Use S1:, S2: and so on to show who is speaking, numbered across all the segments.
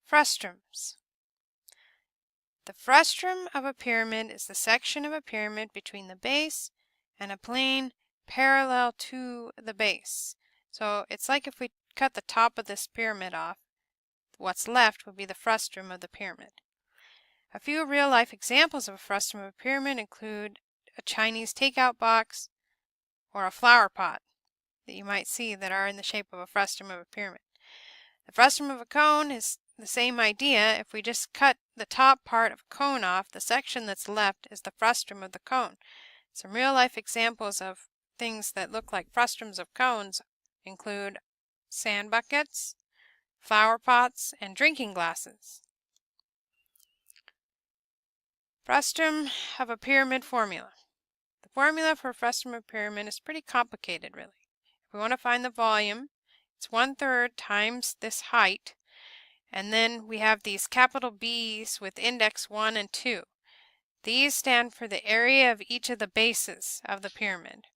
S1: Frustums. The frustum of a pyramid is the section of a pyramid between the base and a plane parallel to the base. So it's like if we cut the top of this pyramid off, what's left would be the frustum of the pyramid. A few real-life examples of a frustum of a pyramid include a Chinese takeout box or a flower pot that you might see that are in the shape of a frustum of a pyramid. The frustum of a cone is the same idea. If we just cut the top part of a cone off, the section that's left is the frustum of the cone. Some real-life examples of things that look like frustums of cones include sand buckets, flower pots, and drinking glasses. Frustum of a pyramid formula. The formula for a frustum of a pyramid is pretty complicated, really. If we want to find the volume, it's 1/3 times this height, and then we have these capital B's with index 1 and 2. These stand for the area of each of the bases of the pyramid.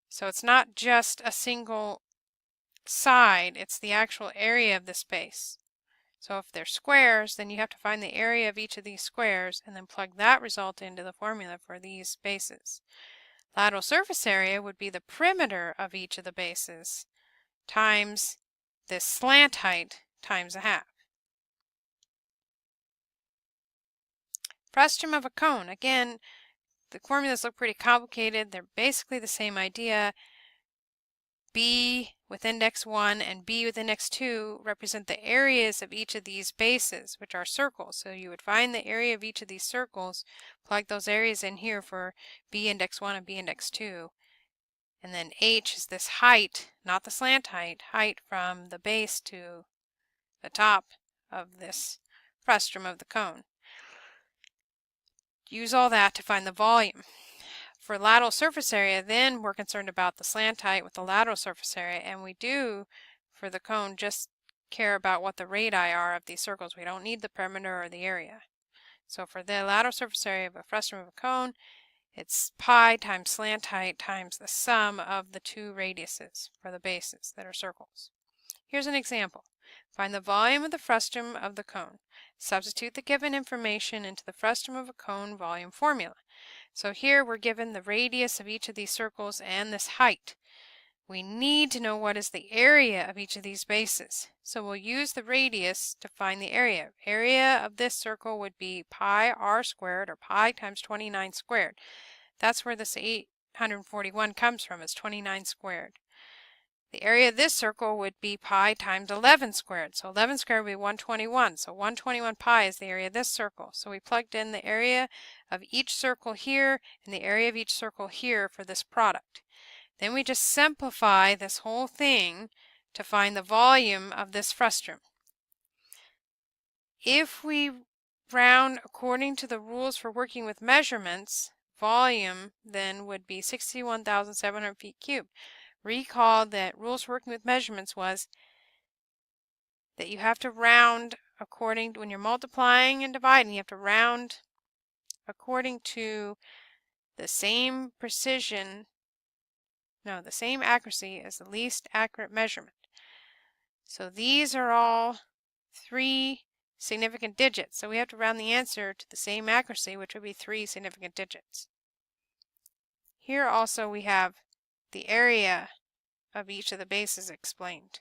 S1: So it's not just a single side, it's the actual area of this base. So if they're squares, then you have to find the area of each of these squares and then plug that result into the formula for these bases. Lateral surface area would be the perimeter of each of the bases times this slant height times a half. Frustum of a cone. Again, the formulas look pretty complicated. They're basically the same idea. B with index 1 and B with index 2 represent the areas of each of these bases, which are circles. So you would find the area of each of these circles, plug those areas in here for B index 1 and B index 2. And then H is this height, not the slant height, height from the base to the top of this frustum of the cone. Use all that to find the volume. For lateral surface area, then we're concerned about the slant height with the lateral surface area, and we do, for the cone, just care about what the radii are of these circles. We don't need the perimeter or the area. So for the lateral surface area of a frustum of a cone, it's pi times slant height times the sum of the two radiuses for the bases that are circles. Here's an example. Find the volume of the frustum of the cone. Substitute the given information into the frustum of a cone volume formula. So here we're given the radius of each of these circles and this height. We need to know what is the area of each of these bases. So we'll use the radius to find the area. Area of this circle would be pi r squared, or pi times 29 squared. That's where this 841 comes from, is 29 squared. The area of this circle would be pi times 11 squared. So 11 squared would be 121. So 121 pi is the area of this circle. So we plugged in the area of each circle here and the area of each circle here for this product. Then we just simplify this whole thing to find the volume of this frustum. If we round according to the rules for working with measurements, volume then would be 61,700 feet cubed. Recall that rules for working with measurements was that you have to round according to, when you're multiplying and dividing, you have to round according to the same precision, no, the same accuracy as the least accurate measurement. So these are all 3 significant digits. So we have to round the answer to the same accuracy, which would be 3 significant digits. Here also we have the area of each of the bases explained.